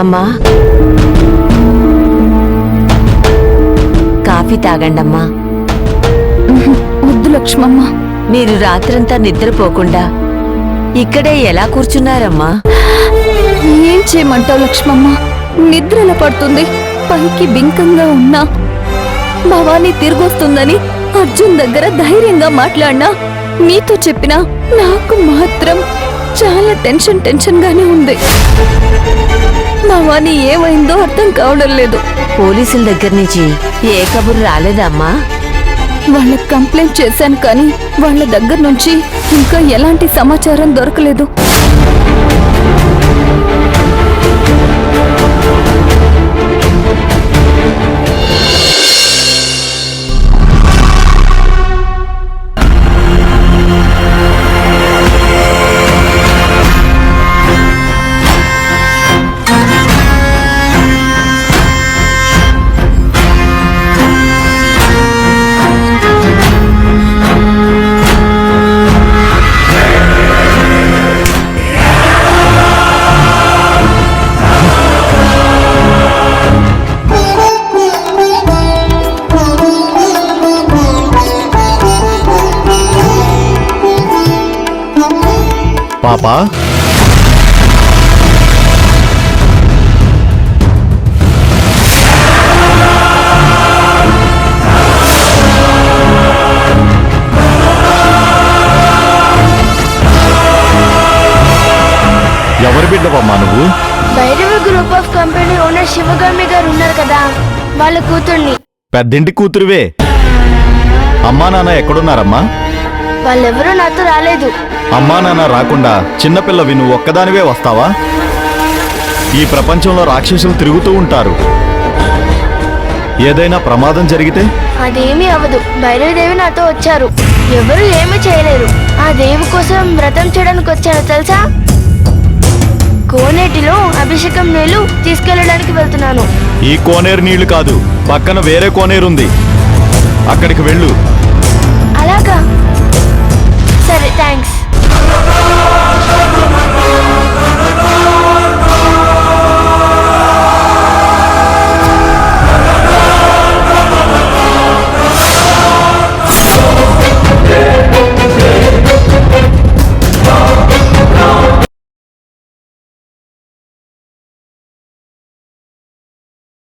అమ్మా, కాఫీ తాగండమ్మా. వద్దు లక్ష్మమ్మ. మీరు రాత్రంతా నిద్రపోకుండా ఇక్కడే ఎలా కూర్చున్నారమ్మా? ఏం చేయమంటావు లక్ష్మమ్మ? నిద్రల పడుతుంది. పైకి బింకంగా ఉన్నా భవానీ తిరిగొస్తుందని అర్జున్ దగ్గర ధైర్యంగా మాట్లాడినా, నీతో చెప్పినా నాకు మాత్రం చాలా టెన్షన్ గానే ఉంది. భవానీ ఏమైందో అర్థం కావడం లేదు. పోలీసుల దగ్గర నుంచి ఏ కబురు రాలేదమ్మా? వాళ్ళకి కంప్లైంట్ చేశాను, కానీ వాళ్ళ దగ్గర నుంచి ఇంకా ఎలాంటి సమాచారం దొరకలేదు. పాపా, ఎవరి బిడ్డవమ్మా నువ్వు? Bhairavi group of company owner Sivagami గారు ఉన్నారు కదా, వాళ్ళ కూతుర్ని. పెద్దింటి కూతురువే. అమ్మా నాన్న ఎక్కడున్నారమ్మా? వాళ్ళెవరూ నాతో రాలేదు. అమ్మా నాన్న రాకుండా చిన్నపిల్లవి నువ్వు ఒక్కదానివే వస్తావా? ఈ ప్రపంచంలో రాక్షసులు తిరుగుతూ ఉంటారు. ఏదైనా ప్రమాదం జరిగితే? అదేమీ అవ్వదు. భైరవిదేవి నాతో వచ్చారు. ఎవరు ఏమీ చేయలేరు. ఆ దేవి కోసం వ్రతం చేయడానికి వచ్చాను తెలుసా? కోనేటిలో అభిషేకం నీళ్లు తీసుకెళ్ళడానికి వెళ్తున్నాను. ఈ కోనేరు నీళ్లు కాదు, పక్కన వేరే కోనేరుంది, అక్కడికి వెళ్ళు. అలాగా? సరే, థ్యాంక్స్.